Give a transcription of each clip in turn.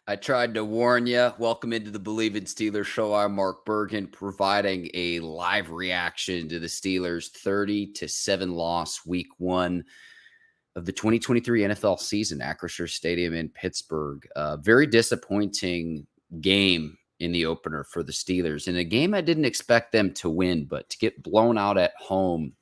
I tried to warn you. Welcome into the Bleav in Steelers show. I'm Mark Bergin, providing a live reaction to the Steelers' 30-7 loss week one of the 2023 NFL season, Acrisure Stadium in Pittsburgh. Very disappointing game in the opener for the Steelers. In a game I didn't expect them to win, but to get blown out at home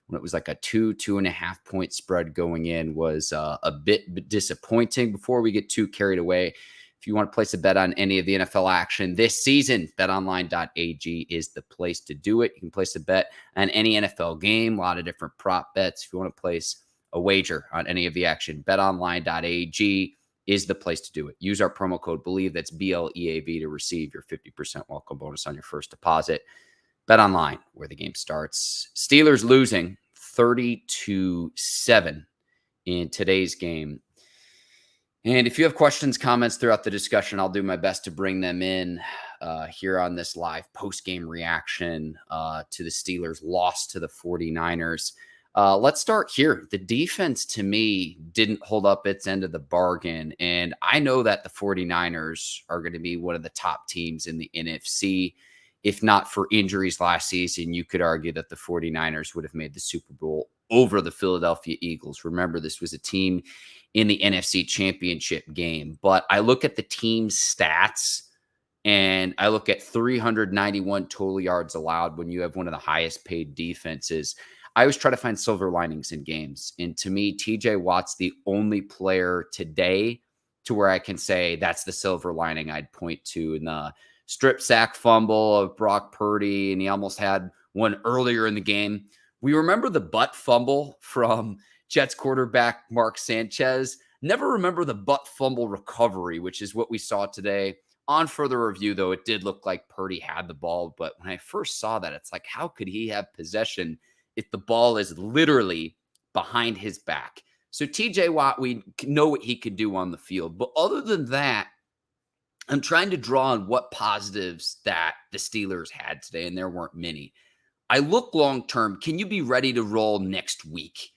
when it was like a 2.5 point spread going in was a bit disappointing. Before we get too carried away, if you want to place a bet on any of the NFL action this season, BetOnline.ag is the place to do it. You can place a bet on any NFL game, a lot of different prop bets. If you want to place a wager on any of the action, BetOnline.ag is the place to do it. Use our promo code Bleav, that's BLEAV, to receive your 50% welcome bonus on your first deposit. BetOnline, where the game starts. Steelers losing 30-7 in today's game. And if you have questions, comments throughout the discussion, I'll do my best to bring them in here on this live post-game reaction to the Steelers' loss to the 49ers. Let's start here. The defense, to me, didn't hold up its end of the bargain. And I know that the 49ers are going to be one of the top teams in the NFC. If not for injuries last season, you could argue that the 49ers would have made the Super Bowl over the Philadelphia Eagles. Remember, this was a team in the NFC Championship game. But I look at the team's stats, and I look at 391 total yards allowed when you have one of the highest paid defenses. I always try to find silver linings in games. And to me, TJ Watt's the only player today to where I can say that's the silver lining I'd point to. In the strip sack fumble of Brock Purdy, and he almost had one earlier in the game. We remember the butt fumble from Jets quarterback Mark Sanchez. Never remember the butt fumble recovery, which is what we saw today. On further review, though, it did look like Purdy had the ball. But when I first saw that, it's like, how could he have possession if the ball is literally behind his back? So TJ Watt, we know what he could do on the field. But other than that, I'm trying to draw on what positives that the Steelers had today, and there weren't many. I look long-term. Can you be ready to roll next week?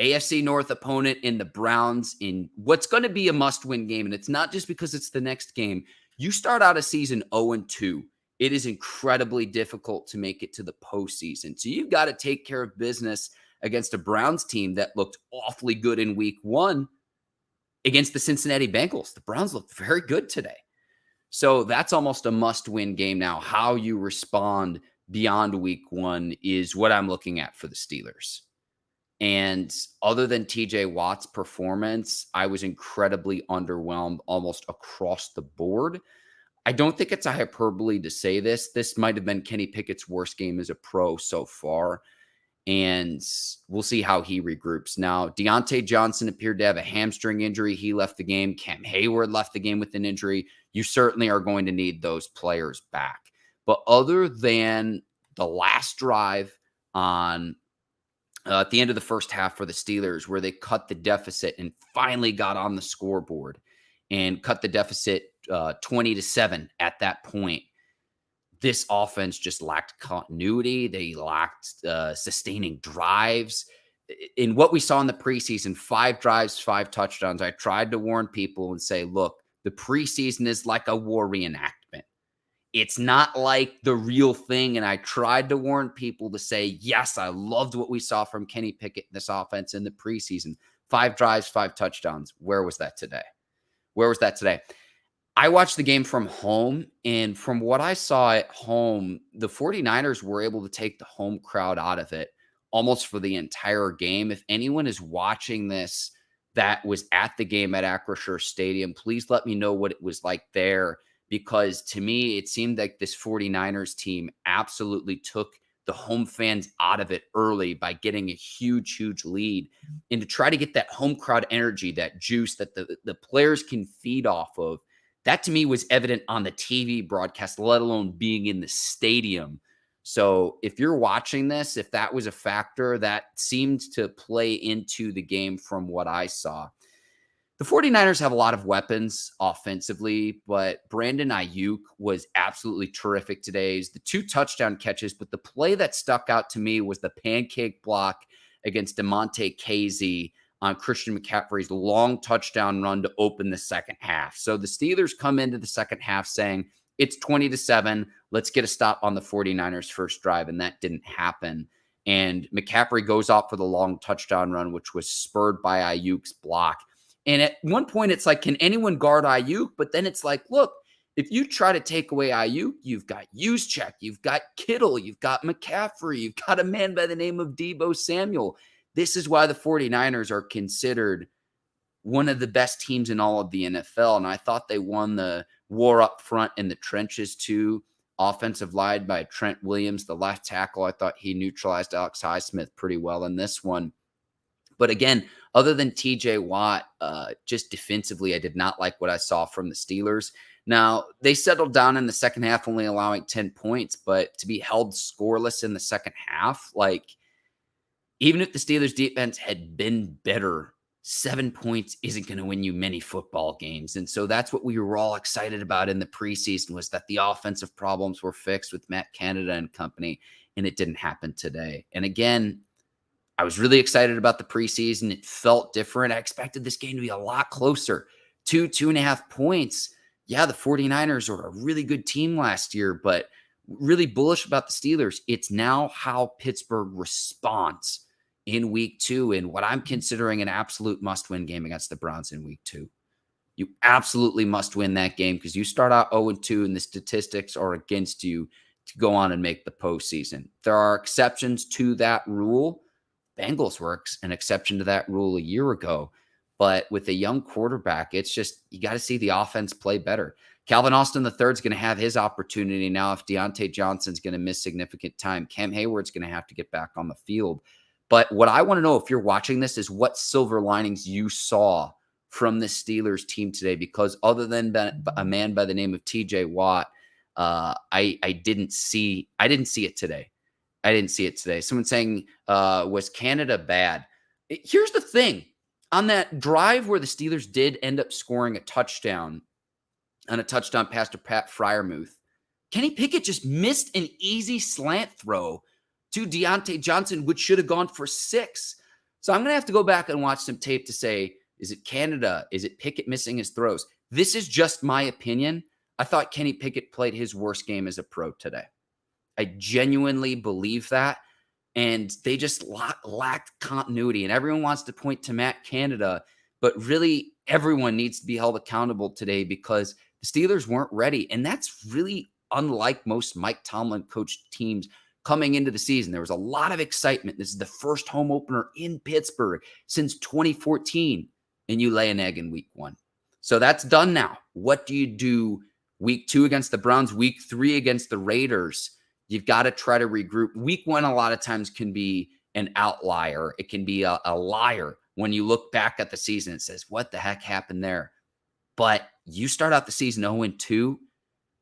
AFC North opponent in the Browns in what's going to be a must-win game, and it's not just because it's the next game. You start out a season 0-2. It is incredibly difficult to make it to the postseason. So you've got to take care of business against a Browns team that looked awfully good in week one against the Cincinnati Bengals. The Browns looked very good today. So that's almost a must-win game now. How you respond beyond week one is what I'm looking at for the Steelers. And other than TJ Watt's performance, I was incredibly underwhelmed almost across the board. I don't think it's a hyperbole to say this. This might have been Kenny Pickett's worst game as a pro so far. And we'll see how he regroups. Now, Deontay Johnson appeared to have a hamstring injury. He left the game. Cam Hayward left the game with an injury. You certainly are going to need those players back. But other than the last drive on at the end of the first half for the Steelers, where they cut the deficit and finally got on the scoreboard and cut the deficit 20-7 at that point, this offense just lacked continuity. They lacked sustaining drives. In what we saw in the preseason, 5 drives, 5 touchdowns, I tried to warn people and say, look, the preseason is like a war reenactment. It's not like the real thing. And I tried to warn people to say, yes, I loved what we saw from Kenny Pickett in this offense in the preseason. 5 drives, 5 touchdowns. Where was that today? Where was that today? I watched the game from home, and from what I saw at home, the 49ers were able to take the home crowd out of it almost for the entire game. If anyone is watching this that was at the game at Acrisure Stadium, please let me know what it was like there, because to me, it seemed like this 49ers team absolutely took the home fans out of it early by getting a huge, huge lead. And to try to get that home crowd energy, that juice that the players can feed off of, that to me was evident on the TV broadcast, let alone being in the stadium. So if you're watching this, if that was a factor, that seemed to play into the game from what I saw. The 49ers have a lot of weapons offensively, but Brandon Aiyuk was absolutely terrific today. The 2 touchdown catches, but the play that stuck out to me was the pancake block against DeMonte Casey on Christian McCaffrey's long touchdown run to open the second half. So the Steelers come into the second half saying, it's 20-7. Let's get a stop on the 49ers first drive. And that didn't happen. And McCaffrey goes off for the long touchdown run, which was spurred by Aiyuk's block. And at one point, it's like, can anyone guard Aiyuk? But then it's like, look, if you try to take away Aiyuk, you've got Juszczyk, you've got Kittle, you've got McCaffrey, you've got a man by the name of Deebo Samuel. This is why the 49ers are considered one of the best teams in all of the NFL. And I thought they won the war up front in the trenches too. Offensive line by Trent Williams, the left tackle. I thought he neutralized Alex Highsmith pretty well in this one. But again, other than TJ Watt, just defensively, I did not like what I saw from the Steelers. Now, they settled down in the second half, only allowing 10 points, but to be held scoreless in the second half, like, even if the Steelers defense had been better, 7 points isn't going to win you many football games. And so that's what we were all excited about in the preseason, was that the offensive problems were fixed with Matt Canada and company, and it didn't happen today. And again, I was really excited about the preseason. It felt different. I expected this game to be a lot closer. 2.5 points. Yeah, the 49ers were a really good team last year, but really bullish about the Steelers. It's now how Pittsburgh responds in week 2 in what I'm considering an absolute must-win game against the Browns in week 2. You absolutely must win that game because you start out 0-2 and the statistics are against you to go on and make the postseason. There are exceptions to that rule. Bengals were an exception to that rule a year ago. But with a young quarterback, it's just, you got to see the offense play better. Calvin Austin III is going to have his opportunity now if Deontay Johnson's going to miss significant time. Cam Hayward's going to have to get back on the field. But what I want to know, if you're watching this, is what silver linings you saw from the Steelers team today, because other than a man by the name of TJ Watt, I didn't see it today. I didn't see it today. Someone saying, was Canada bad? Here's the thing. On that drive where the Steelers did end up scoring a touchdown on a touchdown pass to Pat Freiermuth, Kenny Pickett just missed an easy slant throw to Deontay Johnson, which should have gone for 6. So I'm going to have to go back and watch some tape to say, is it Canada? Is it Pickett missing his throws? This is just my opinion. I thought Kenny Pickett played his worst game as a pro today. I genuinely believe that. And they just lacked continuity. And everyone wants to point to Matt Canada, but really everyone needs to be held accountable today because the Steelers weren't ready. And that's really unlike most Mike Tomlin coached teams coming into the season. There was a lot of excitement. This is the first home opener in Pittsburgh since 2014. And you lay an egg in week 1. So that's done now. What do you do week 2 against the Browns, week 3 against the Raiders? You've got to try to regroup. Week 1 a lot of times can be an outlier. It can be a liar. When you look back at the season, it says, what the heck happened there? But you start out the season 0-2,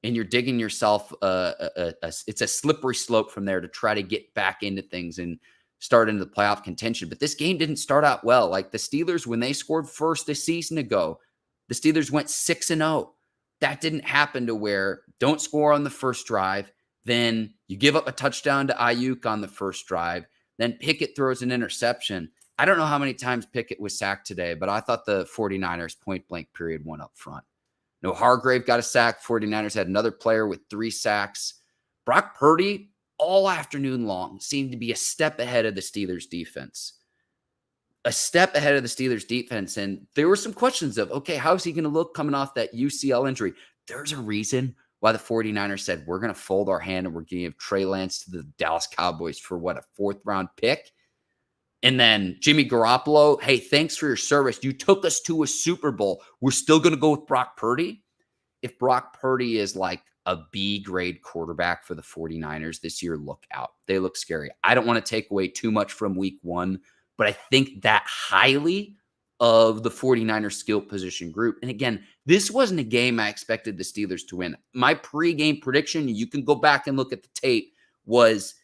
and you're digging yourself, it's a slippery slope from there to try to get back into things and start into the playoff contention. But this game didn't start out well. Like the Steelers, when they scored first a season ago, the Steelers went 6-0. That didn't happen to where don't score on the first drive. Then you give up a touchdown to Aiyuk on the first drive. Then Pickett throws an interception. I don't know how many times Pickett was sacked today, but I thought the 49ers point-blank period won up front. No, Hargrave got a sack. 49ers had another player with 3 sacks. Brock Purdy, all afternoon long, seemed to be a step ahead of the Steelers defense. A step ahead of the Steelers defense. And there were some questions of, okay, how is he going to look coming off that UCL injury? There's a reason why the 49ers said, we're going to fold our hand and we're going to give Trey Lance to the Dallas Cowboys for what, a 4th-round pick? And then Jimmy Garoppolo, hey, thanks for your service. You took us to a Super Bowl. We're still going to go with Brock Purdy? If Brock Purdy is like a B-grade quarterback for the 49ers this year, look out. They look scary. I don't want to take away too much from week 1, but I think that highly of the 49ers skill position group. And again, this wasn't a game I expected the Steelers to win. My pregame prediction, you can go back and look at the tape, was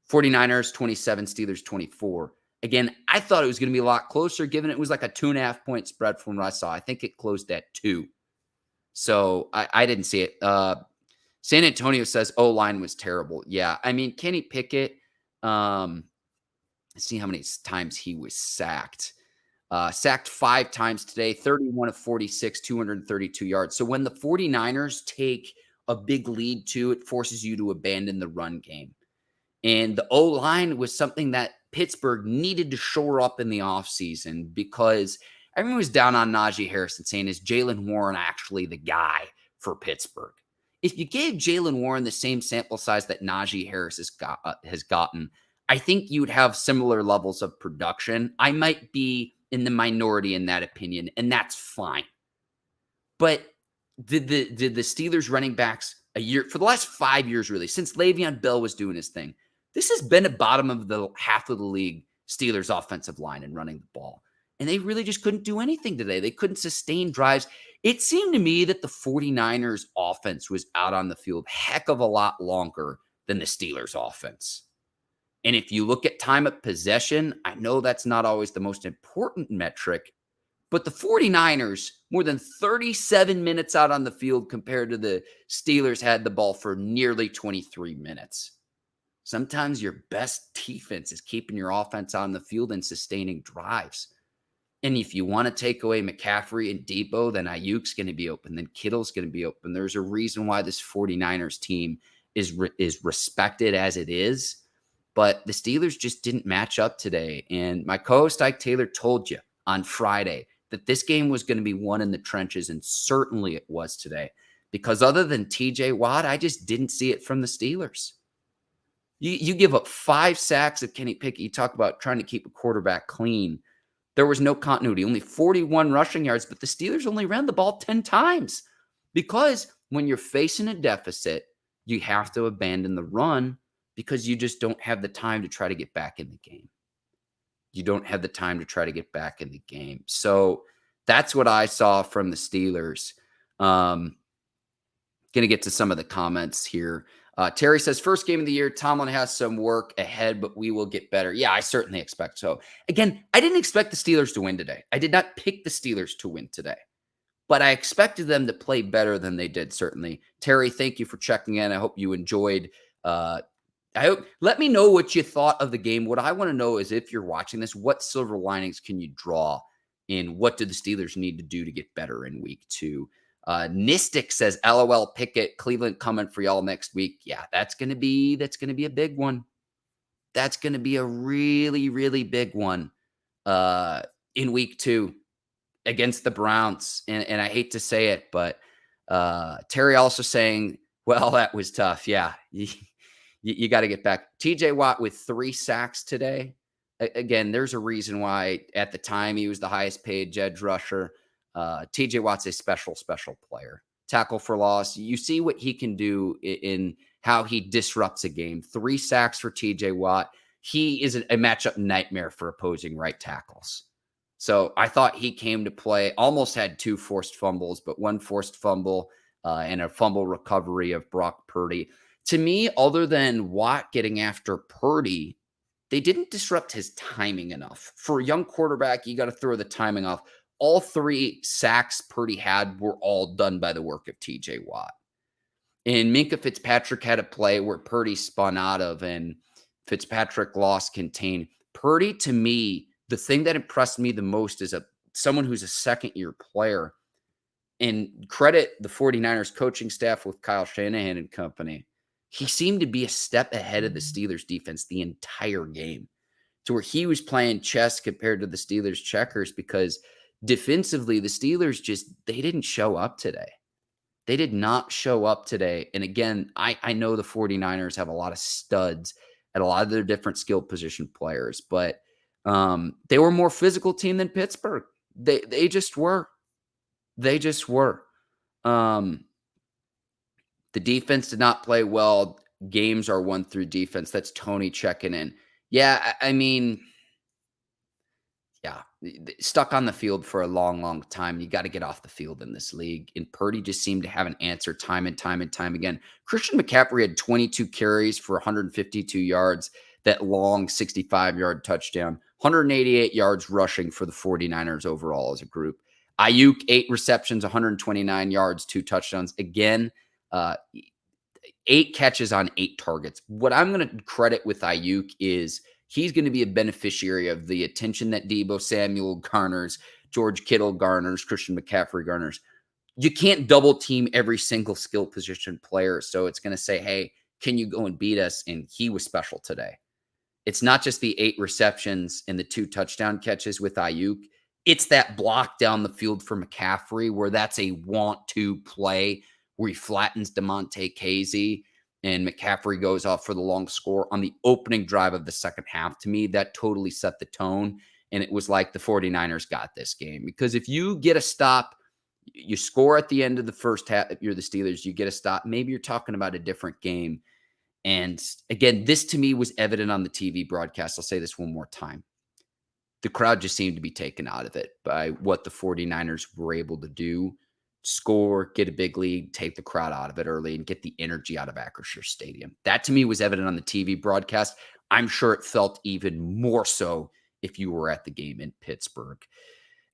49ers 27, Steelers 24. Again, I thought it was going to be a lot closer, given it was like a 2.5-point spread from what I saw. I think it closed at 2. So I didn't see it. San Antonio says O-line was terrible. Yeah, I mean, Kenny Pickett, let's see how many times he was sacked. Sacked 5 times today, 31 of 46, 232 yards. So when the 49ers take a big lead too, it forces you to abandon the run game. And the O-line was something that Pittsburgh needed to shore up in the offseason because everyone was down on Najee Harris and saying, is Jaylen Warren actually the guy for Pittsburgh? If you gave Jaylen Warren the same sample size that Najee Harris has gotten, I think you'd have similar levels of production. I might be in the minority in that opinion, and that's fine. But did the Steelers running backs for the last 5 years, really, since Le'Veon Bell was doing his thing, this has been at bottom of the half of the league, Steelers offensive line and running the ball. And they really just couldn't do anything today. They couldn't sustain drives. It seemed to me that the 49ers offense was out on the field heck of a lot longer than the Steelers offense. And if you look at time of possession, I know that's not always the most important metric, but the 49ers, more than 37 minutes out on the field compared to the Steelers had the ball for nearly 23 minutes. Sometimes your best defense is keeping your offense on the field and sustaining drives. And if you want to take away McCaffrey and Debo, then Aiyuk's going to be open. Then Kittle's going to be open. There's a reason why this 49ers team is respected as it is. But the Steelers just didn't match up today. And my co-host Ike Taylor told you on Friday that this game was going to be won in the trenches, and certainly it was today. Because other than TJ Watt, I just didn't see it from the Steelers. You give up 5 sacks of Kenny Pickett. You talk about trying to keep a quarterback clean. There was no continuity, only 41 rushing yards, but the Steelers only ran the ball 10 times. Because when you're facing a deficit, you have to abandon the run because you just don't have the time to try to get back in the game. You don't have the time to try to get back in the game. So that's what I saw from the Steelers. Going to get to some of the comments here. Terry says, first game of the year, Tomlin has some work ahead, but we will get better. Yeah, I certainly expect so. Again, I didn't expect the Steelers to win today. I did not pick the Steelers to win today, but I expected them to play better than they did, certainly. Terry, thank you for checking in. I hope you enjoyed. Let me know what you thought of the game. What I want to know is, if you're watching this, what silver linings can you draw, and what do the Steelers need to do to get better in week 2? Nistic says, LOL Pickett, Cleveland coming for y'all next week. Yeah, that's going to be a big one. That's going to be a really, really big one in week 2 against the Browns. And I hate to say it, but Terry also saying, well, that was tough. Yeah, you got to get back. TJ Watt with 3 sacks today. Again, there's a reason why at the time he was the highest paid edge rusher. TJ Watt's a special player. Tackle for loss. You see what he can do in how he disrupts a game. 3 sacks for TJ Watt. He is a matchup nightmare for opposing right tackles. So I thought he came to play, almost had 2 forced fumbles, but 1 forced fumble and a fumble recovery of Brock Purdy. To me, other than Watt getting after Purdy, they didn't disrupt his timing enough. For a young quarterback, you got to throw the timing off. All 3 sacks Purdy had were all done by the work of TJ Watt. And Minkah Fitzpatrick had a play where Purdy spun out of, and Fitzpatrick lost contain. Purdy, to me, the thing that impressed me the most is someone who's a second-year player. And credit the 49ers coaching staff with Kyle Shanahan and company. He seemed to be a step ahead of the Steelers defense the entire game, to where he was playing chess compared to the Steelers checkers, because defensively, the Steelers they didn't show up today. They did not show up today. And again, I know the 49ers have a lot of studs at a lot of their different skill position players, but they were a more physical team than Pittsburgh. They just were. They just were. The defense did not play well. Games are won through defense. That's Tony checking in. Yeah, I mean, yeah, stuck on the field for a long, long time. You got to get off the field in this league. And Purdy just seemed to have an answer time and time again. Christian McCaffrey had 22 carries for 152 yards, that long 65-yard touchdown, 188 yards rushing for the 49ers overall as a group. Aiyuk, 8 receptions, 129 yards, 2 touchdowns. Again, 8 catches on 8 targets. What I'm going to credit with Aiyuk is he's going to be a beneficiary of the attention that Deebo Samuel garners, George Kittle garners, Christian McCaffrey garners. You can't double team every single skill position player. So it's going to say, hey, can you go and beat us? And he was special today. It's not just the 8 receptions and the 2 touchdown catches with Aiyuk. It's that block down the field for McCaffrey where that's a want-to play where he flattens DeMonte Casey and McCaffrey goes off for the long score on the opening drive of the second half. To me, that totally set the tone. And it was like the 49ers got this game. Because if you get a stop, you score at the end of the first half, if you're the Steelers, you get a stop, maybe you're talking about a different game. And again, this to me was evident on the TV broadcast. I'll say this one more time. The crowd just seemed to be taken out of it by what the 49ers were able to do. Score, get a big lead, take the crowd out of it early, and get the energy out of Acrisure Stadium. That to me was evident on the TV broadcast. I'm sure it felt even more so if you were at the game in Pittsburgh.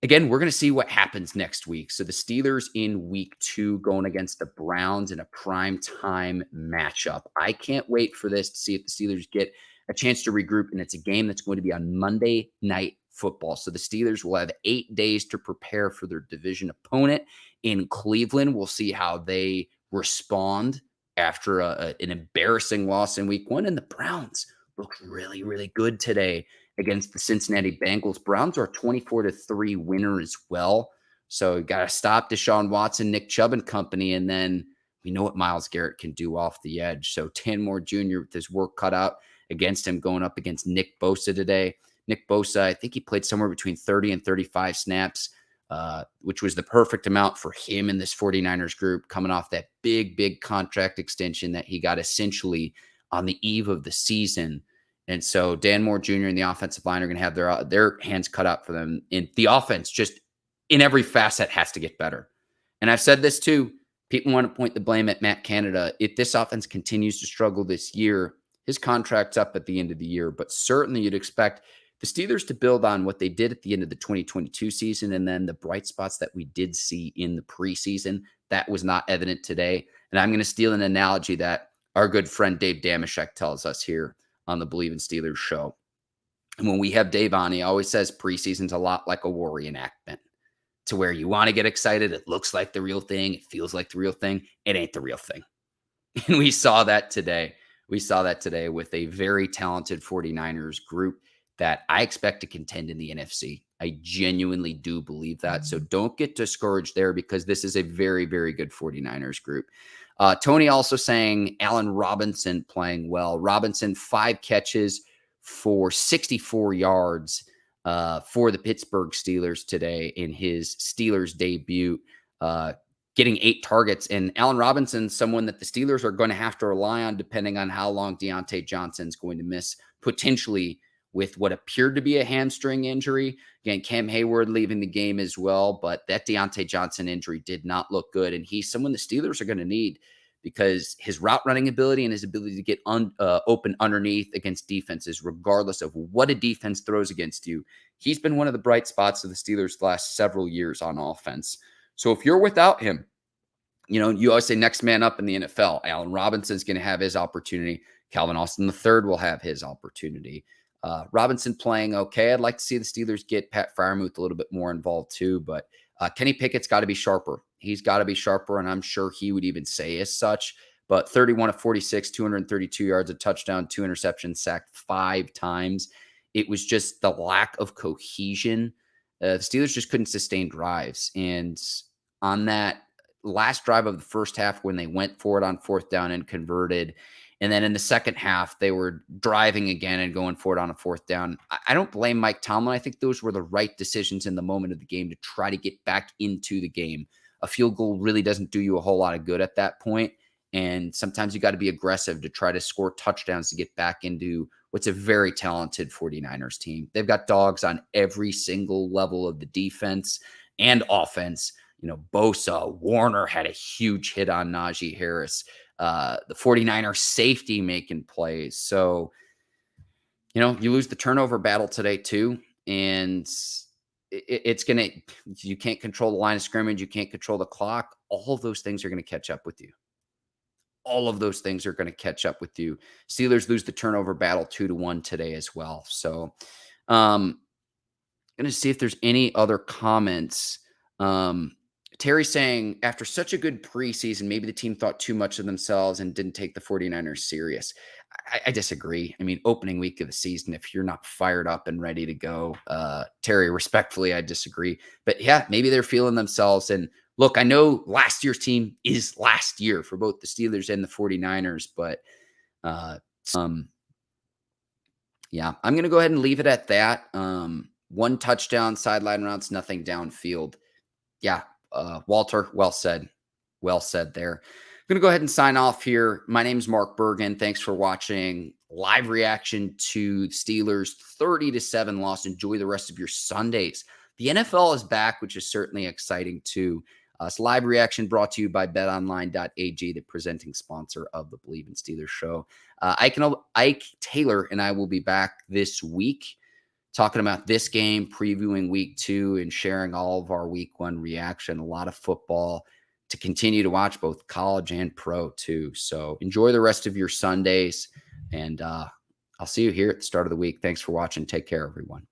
Again, we're going to see what happens next week. So the Steelers in week 2 going against the Browns in a prime time matchup. I can't wait for this to see if the Steelers get a chance to regroup. And it's a game that's going to be on Monday Night Football. So the Steelers will have 8 days to prepare for their division opponent in Cleveland. We'll see how they respond after an embarrassing loss in week 1. And the Browns looked really, really good today against the Cincinnati Bengals. Browns are a 24-3 winner as well. So you got to stop Deshaun Watson, Nick Chubb and company. And then we know what Myles Garrett can do off the edge. So Tanmore Jr. with his work cut out against him going up against Nick Bosa today. Nick Bosa, I think he played somewhere between 30 and 35 snaps, which was the perfect amount for him in this 49ers group coming off that big contract extension that he got essentially on the eve of the season. And so Dan Moore Jr. and the offensive line are going to have their hands cut out for them. And the offense just in every facet has to get better. And I've said this too. People want to point the blame at Matt Canada. If this offense continues to struggle this year, his contract's up at the end of the year. But certainly you'd expect the Steelers to build on what they did at the end of the 2022 season and then the bright spots that we did see in the preseason. That was not evident today. And I'm going to steal an analogy that our good friend Dave Damashek tells us here on the Bleav in Steelers show. And when we have Dave on, he always says preseason's a lot like a war reenactment to where you want to get excited. It looks like the real thing. It feels like the real thing. It ain't the real thing. And we saw that today. We saw that today with a very talented 49ers group that I expect to contend in the NFC. I genuinely do believe that. So don't get discouraged there because this is a very, very good 49ers group. Tony also saying Allen Robinson playing well. Robinson, 5 catches for 64 yards for the Pittsburgh Steelers today in his Steelers debut, getting 8 targets. And Allen Robinson, someone that the Steelers are going to have to rely on depending on how long Deontay Johnson's going to miss, potentially with what appeared to be a hamstring injury. Again, Cam Hayward leaving the game as well, but that Deontay Johnson injury did not look good. And he's someone the Steelers are going to need because his route running ability and his ability to get open underneath against defenses, regardless of what a defense throws against you, he's been one of the bright spots of the Steelers the last several years on offense. So if you're without him, you know, you always say next man up in the NFL. Allen Robinson's going to have his opportunity. Calvin Austin III will have his opportunity. Robinson playing okay. I'd like to see the Steelers get Pat Freiermuth a little bit more involved too, but Kenny Pickett's got to be sharper. He's got to be sharper, and I'm sure he would even say as such. But 31 of 46, 232 yards, a touchdown, 2 interceptions, sacked 5 times. It was just the lack of cohesion. The Steelers just couldn't sustain drives. And on that last drive of the first half when they went for it on 4th down and converted, and then in the second half, they were driving again and going for it on a 4th down. I don't blame Mike Tomlin. I think those were the right decisions in the moment of the game to try to get back into the game. A field goal really doesn't do you a whole lot of good at that point. And sometimes you got to be aggressive to try to score touchdowns to get back into what's a very talented 49ers team. They've got dogs on every single level of the defense and offense. You know, Bosa, Warner had a huge hit on Najee Harris. The 49er safety making plays. So, you know, you lose the turnover battle today too. And it's going to, you can't control the line of scrimmage. You can't control the clock. All of those things are going to catch up with you. all of those things are going to catch up with you. Steelers lose the turnover battle 2-1 today as well. So, going to see if there's any other comments. Terry saying, after such a good preseason, maybe the team thought too much of themselves and didn't take the 49ers serious. I disagree. I mean, opening week of the season, if you're not fired up and ready to go, Terry, respectfully, I disagree. But yeah, maybe they're feeling themselves. And look, I know last year's team is last year for both the Steelers and the 49ers, but yeah, I'm going to go ahead and leave it at that. One touchdown, sideline routes, nothing downfield. Yeah, Walter, well said. Well said there. I'm going to go ahead and sign off here. My name is Mark Bergin. Thanks for watching. Live reaction to Steelers 30-7 loss. Enjoy the rest of your Sundays. The NFL is back, which is certainly exciting too. It's live reaction brought to you by BetOnline.ag, the presenting sponsor of the Bleav in Steelers show. Ike Taylor and I will be back this week talking about this game, previewing week 2, and sharing all of our week 1 reaction. A lot of football to continue to watch, both college and pro too. So enjoy the rest of your Sundays, and I'll see you here at the start of the week. Thanks for watching. Take care, everyone.